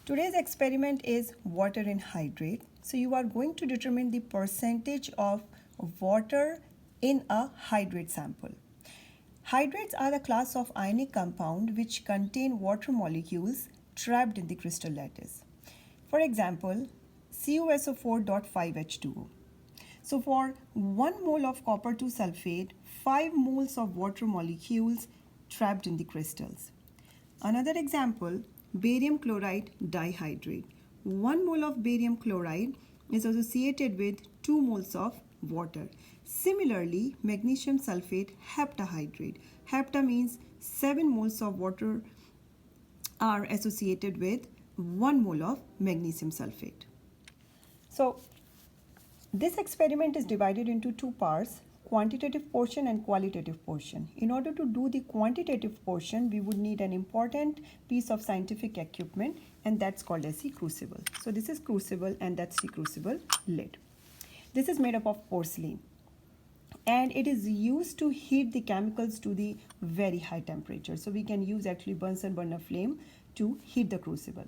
Today's experiment is water in hydrate. So you are going to determine the percentage of water in a hydrate sample. Hydrates are a class of ionic compound which contain water molecules trapped in the crystal lattice. For example, CuSO4.5H2O. So for 1 mole of copper 2 sulfate, 5 moles of water molecules trapped in the crystals. Another example, barium chloride dihydrate. 1 mole of barium chloride is associated with 2 moles of water. Similarly, magnesium sulfate heptahydrate. Hepta means 7 moles of water are associated with 1 mole of magnesium sulfate. So, this experiment is divided into two parts, quantitative portion and qualitative portion. In order to do the quantitative portion, we would need an important piece of scientific equipment, and that's called as the crucible. So this is crucible and that's the crucible lid. This is made up of porcelain and it is used to heat the chemicals to the very high temperature. So we can use actually Bunsen burner flame to heat the crucible.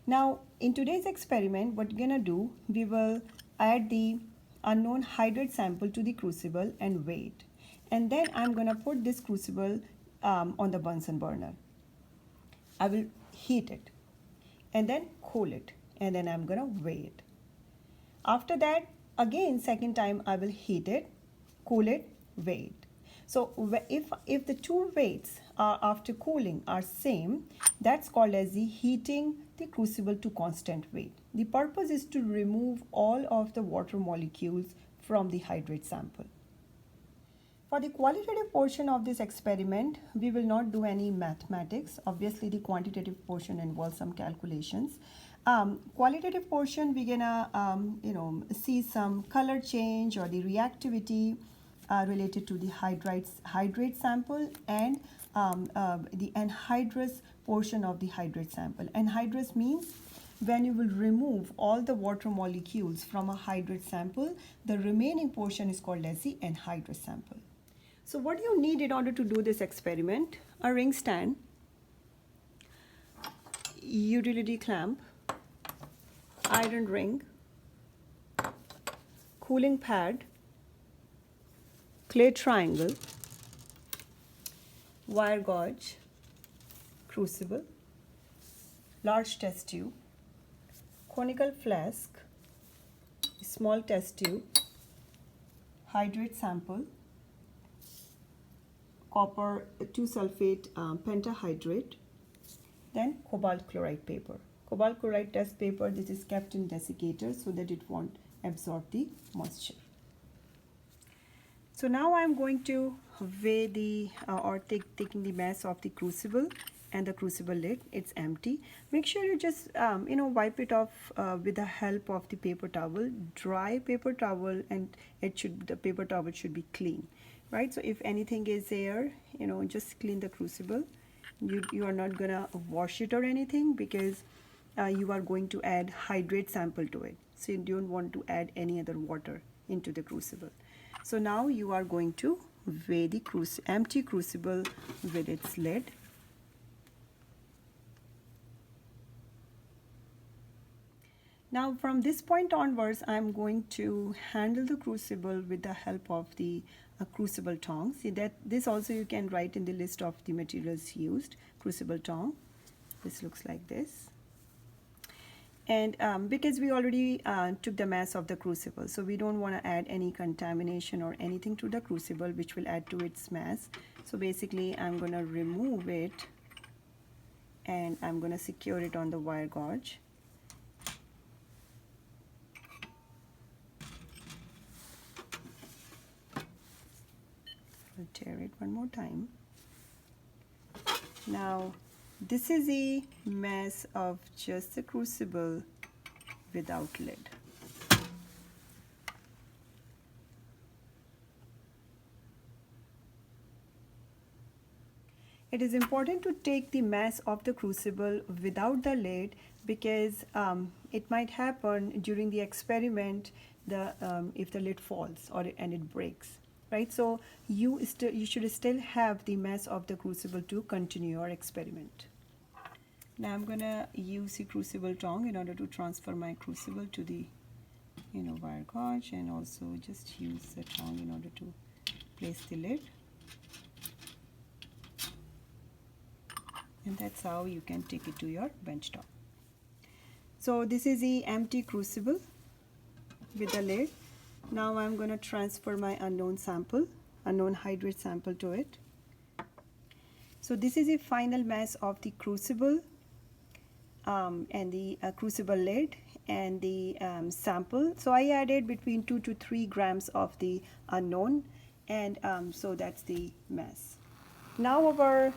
Now in today's experiment, what we're gonna do, we will add the unknown hydrate sample to the crucible and weigh it. And then I'm gonna put this crucible on the Bunsen burner. I will heat it and then cool it, and then I'm gonna weigh it. After that, again second time I will heat it, cool it, weigh it. So if the two weights are after cooling are same, that's called as the heating the crucible to constant weight. The purpose is to remove all of the water molecules from the hydrate sample. For the qualitative portion of this experiment, we will not do any mathematics. Obviously, the quantitative portion involves some calculations. Qualitative portion, we're gonna see some color change or the reactivity related to the hydrate sample and the anhydrous portion of the hydrate sample. Anhydrous means when you will remove all the water molecules from a hydrate sample, the remaining portion is called as the anhydrous sample. So what do you need in order to do this experiment? A ring stand, utility clamp, iron ring, cooling pad, clay triangle, wire gauge, crucible, large test tube, conical flask, small test tube, hydrate sample, copper 2 sulfate pentahydrate, then cobalt chloride paper. Cobalt chloride test paper, this is kept in desiccator so that it won't absorb the moisture. So now I'm going to weigh the taking the mass of the crucible and the crucible lid. It's empty. Make sure you just wipe it off with the help of the paper towel, dry paper towel, and the paper towel should be clean, right? So if anything is there, just clean the crucible. You are not gonna wash it or anything because you are going to add hydrate sample to it, so you don't want to add any other water into the crucible. So now you are going to weigh the empty crucible with its lid. Now from this point onwards, I'm going to handle the crucible with the help of the crucible tong. See that this also you can write in the list of the materials used. Crucible tong. This looks like this. And because we already took the mass of the crucible, so we don't want to add any contamination or anything to the crucible which will add to its mass. So basically I'm going to remove it and I'm going to secure it on the wire gauge. I'll tear it one more time. Now this is a mass of just the crucible without lid. It is important to take the mass of the crucible without the lid because it might happen during the experiment if the lid falls and it breaks. Right, so you should still have the mass of the crucible to continue your experiment. Now I'm gonna use the crucible tongue in order to transfer my crucible to the wire gauge, and also just use the tongue in order to place the lid. And that's how you can take it to your benchtop. So this is the empty crucible with the lid. Now I'm going to transfer my unknown hydrate sample to it. So this is the final mass of the crucible and the crucible lid and the sample. So I added between 2 to 3 grams of the unknown, and so that's the mass. Now our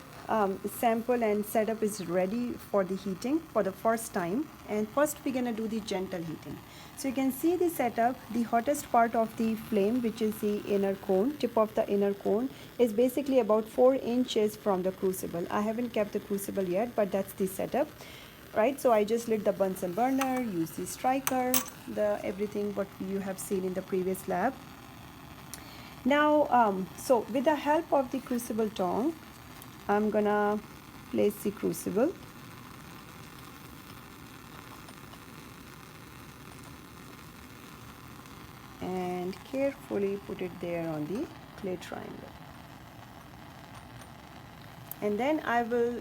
sample and setup is ready for the heating for the first time, and first we're gonna do the gentle heating. So you can see the setup. The hottest part of the flame, which is the inner cone, tip of the inner cone, is basically about 4 inches from the crucible. I haven't kept the crucible yet, but that's the setup, right? So I just lit the Bunsen burner, use the striker, everything what you have seen in the previous lab. Now, so with the help of the crucible tongue, I'm gonna place the crucible. And carefully put it there on the clay triangle. And then I will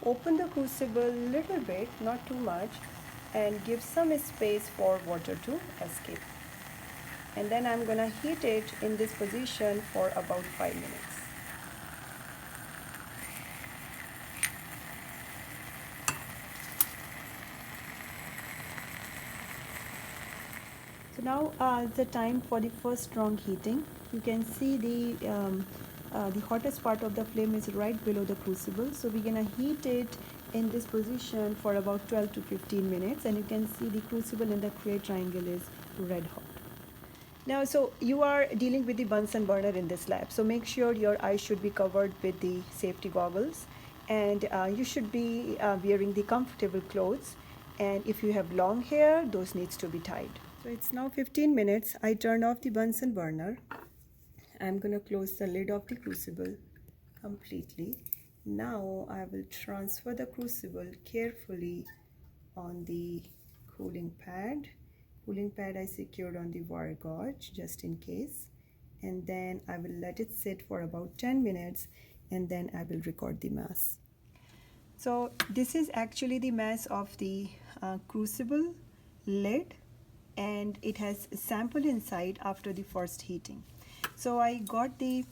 open the crucible a little bit, not too much, and give some space for water to escape. And then I'm gonna heat it in this position for about 5 minutes. So now the time for the first strong heating. You can see the hottest part of the flame is right below the crucible. So we're gonna heat it in this position for about 12 to 15 minutes, and you can see the crucible in the clay triangle is red hot. Now, so you are dealing with the Bunsen burner in this lab, so make sure your eyes should be covered with the safety goggles, and you should be wearing the comfortable clothes, and if you have long hair, those needs to be tied. So it's now 15 minutes. I turned off the Bunsen burner. I'm going to close the lid of the crucible completely. Now I will transfer the crucible carefully on the cooling pad. Cooling pad I secured on the wire gauge just in case, and then I will let it sit for about 10 minutes, and then I will record the mass. So this is actually the mass of the crucible lid, and it has sample inside after the first heating. So I got the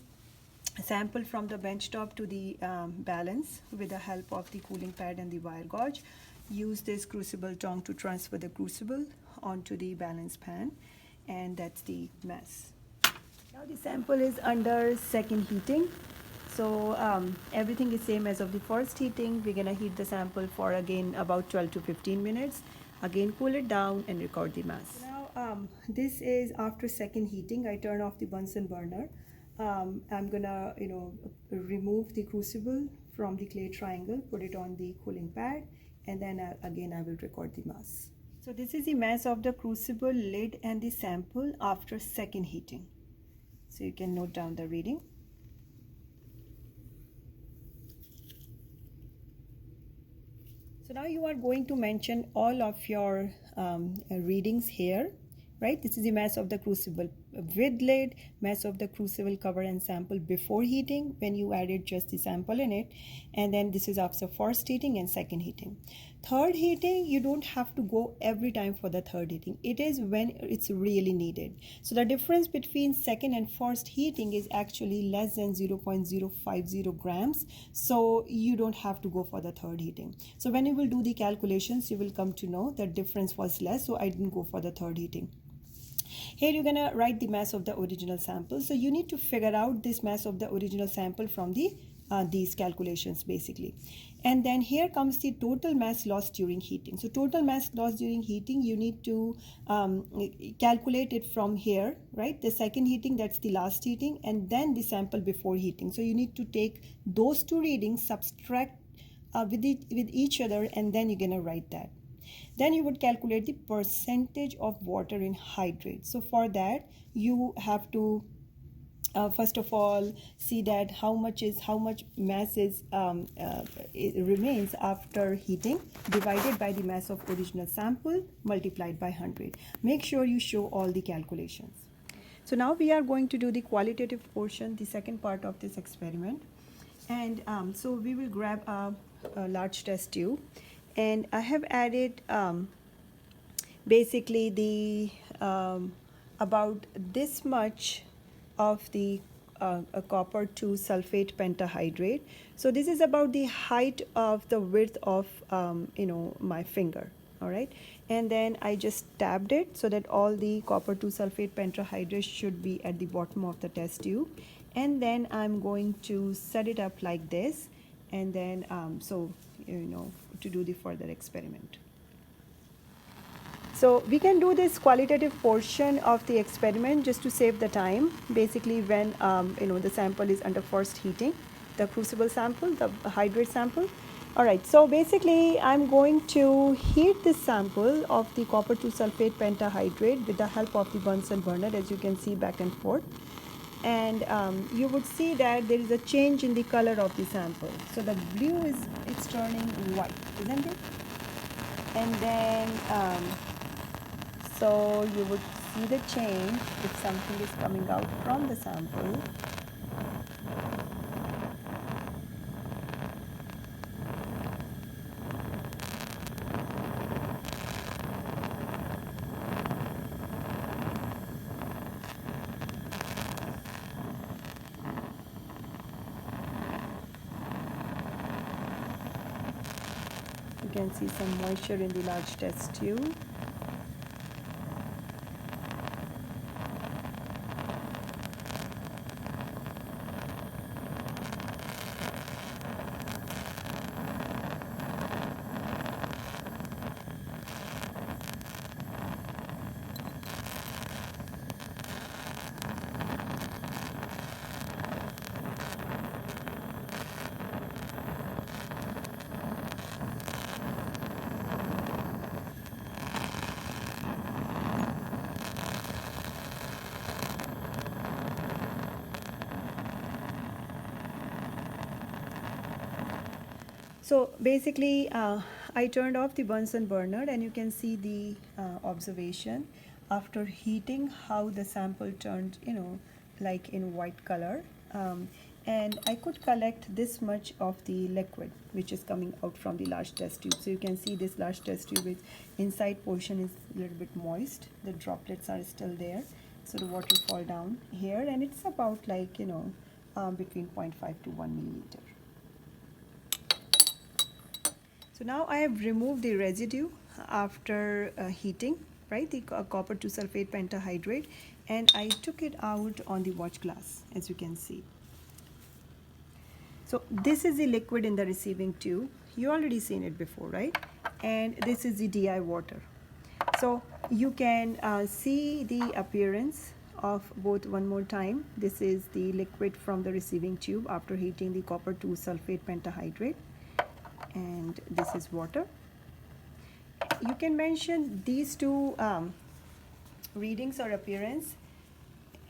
sample from the benchtop to the balance with the help of the cooling pad and the wire gauge. Use this crucible tongue to transfer the crucible onto the balance pan, and that's the mass. Now the sample is under second heating. So everything is same as of the first heating. We're gonna heat the sample for again about 12 to 15 minutes. Again cool it down and record the mass. Now this is after second heating. I turn off the Bunsen burner. I'm gonna remove the crucible from the clay triangle, put it on the cooling pad, and then again I will record the mass. So this is the mass of the crucible lid and the sample after second heating. So you can note down the reading. So now you are going to mention all of your readings here, right? This is the mass of the crucible with lid, mass of the crucible cover and sample before heating when you added just the sample in it, and then this is after first heating and second heating. Third heating, you don't have to go every time for the third heating. It is when it's really needed. So the difference between second and first heating is actually less than 0.050 grams. So you don't have to go for the third heating. So when you will do the calculations, you will come to know that difference was less. So I didn't go for the third heating. Here you're gonna write the mass of the original sample. So you need to figure out this mass of the original sample from the these calculations basically. And then here comes the total mass lost during heating. So total mass lost during heating, you need to calculate it from here, right? The second heating, that's the last heating, and then the sample before heating. So you need to take those two readings, subtract with each other, and then you're gonna write that. Then you would calculate the percentage of water in hydrate. So for that, you have to first of all see that how much mass it remains after heating, divided by the mass of original sample multiplied by 100. Make sure you show all the calculations. So now we are going to do the qualitative portion, the second part of this experiment. And so we will grab a large test tube, and I have added basically the about this much of the copper 2 sulfate pentahydrate. So this is about the height of the width of my finger. All right, and then I just tabbed it so that all the copper 2 sulfate pentahydrate should be at the bottom of the test tube, and then I'm going to set it up like this, and then to do the further experiment. So we can do this qualitative portion of the experiment just to save the time. Basically, when the sample is under first heating, the crucible sample, the hydrate sample. All right. So basically, I'm going to heat this sample of the copper 2 sulfate pentahydrate with the help of the Bunsen burner, as you can see back and forth. And you would see that there is a change in the color of the sample. So the blue it's turning white, isn't it? And then so you would see the change if something is coming out from the sample. You can see some moisture in the large test tube. So basically, I turned off the Bunsen burner, and you can see the observation after heating how the sample turned, like in white color. And I could collect this much of the liquid which is coming out from the large test tube. So you can see this large test tube, its inside portion is a little bit moist. The droplets are still there. So the water fall down here, and it's about like, between 0.5 to 1 milliliter. So now I have removed the residue after heating, right, the copper 2 sulfate pentahydrate, and I took it out on the watch glass, as you can see. So this is the liquid in the receiving tube. You already seen it before, right? And this is the DI water. So you can see the appearance of both one more time. This is the liquid from the receiving tube after heating the copper 2 sulfate pentahydrate, and this is water. You can mention these two readings or appearance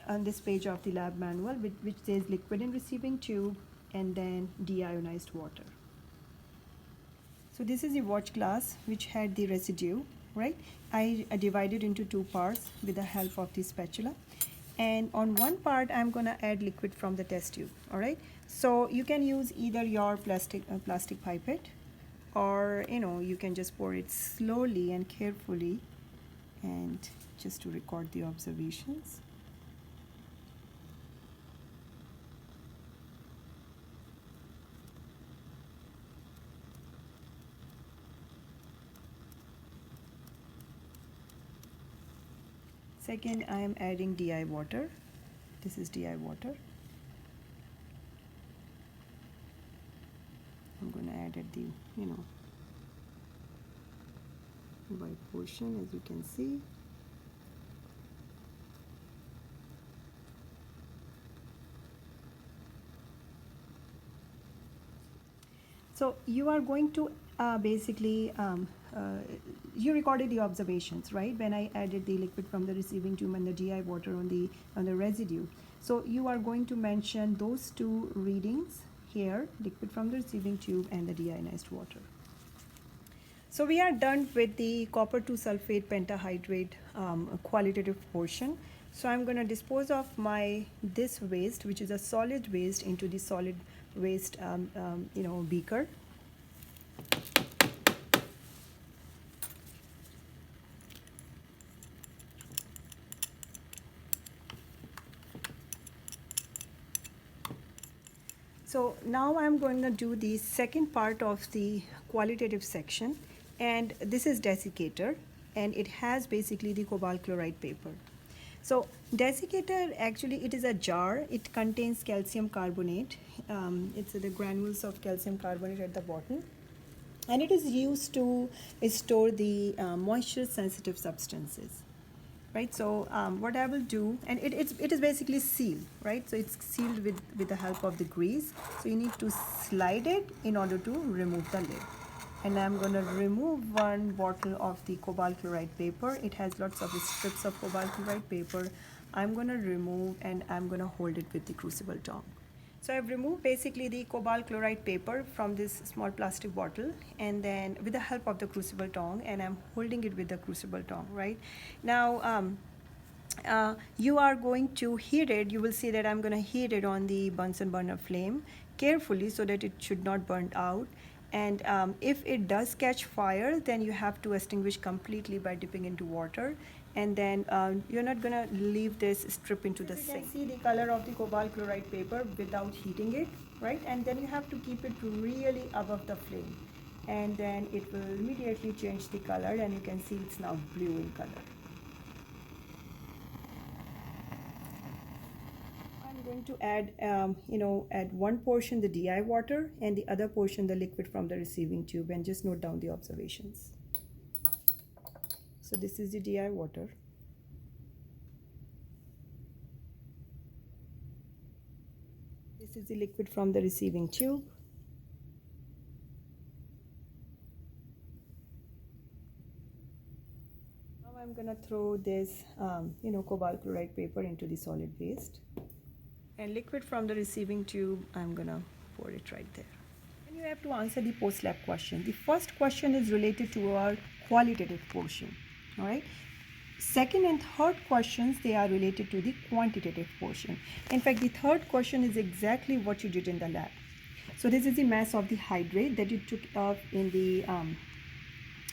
on this page of the lab manual, which says liquid in receiving tube and then deionized water. So this is the watch glass which had the residue, right? I divided into two parts with the help of the spatula, and on one part I'm gonna add liquid from the test tube. All right, so you can use either your plastic pipette, or you can just pour it slowly and carefully, and just to record the observations. Second, I am adding DI water. This is DI water. I'm going to add at the white portion, as you can see. So you are going to basically you recorded the observations, right? When I added the liquid from the receiving tube and the DI water on the residue. So you are going to mention those two readings here, liquid from the receiving tube and the deionized water. So we are done with the copper 2 sulfate pentahydrate qualitative portion. So I'm going to dispose of this waste, which is a solid waste, into the solid waste beaker. So now I'm going to do the second part of the qualitative section, and this is desiccator, and it has basically the cobalt chloride paper. So desiccator, actually it is a jar. It contains calcium carbonate. It's the granules of calcium carbonate at the bottom, and it is used to store the moisture sensitive substances. Right, so what I will do, and it is basically sealed, right? So it's sealed with the help of the grease. So you need to slide it in order to remove the lid. And I'm going to remove one bottle of the cobalt chloride paper. It has lots of strips of cobalt chloride paper. I'm going to remove, and I'm going to hold it with the crucible tongue. So I've removed basically the cobalt chloride paper from this small plastic bottle, and then with the help of the crucible tongue, and I'm holding it with the crucible tongue, right? Now you are going to heat it. You will see that I'm going to heat it on the Bunsen burner flame carefully so that it should not burn out. And if it does catch fire, then you have to extinguish completely by dipping into water. And then you're not going to leave this strip into the sink. You can see the color of the cobalt chloride paper without heating it, right? And then you have to keep it really above the flame. And then it will immediately change the color, and you can see it's now blue in color. I'm going to add, add one portion the DI water and the other portion the liquid from the receiving tube, and just note down the observations. So this is the DI water. This is the liquid from the receiving tube. Now I'm going to throw this, cobalt chloride paper into the solid waste. And liquid from the receiving tube, I'm going to pour it right there. And you have to answer the post-lab question. The first question is related to our qualitative portion. All right. Second and third questions, they are related to the quantitative portion. In fact, the third question is exactly what you did in the lab. So this is the mass of the hydrate that you took off in the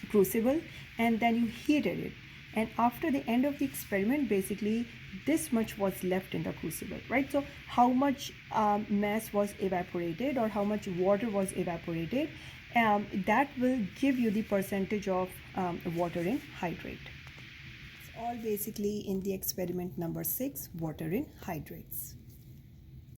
crucible, and then you heated it. And after the end of the experiment, basically this much was left in the crucible, right? So how much mass was evaporated, or how much water was evaporated, that will give you the percentage of water in hydrate. It's all basically in the experiment number 6, water in hydrates.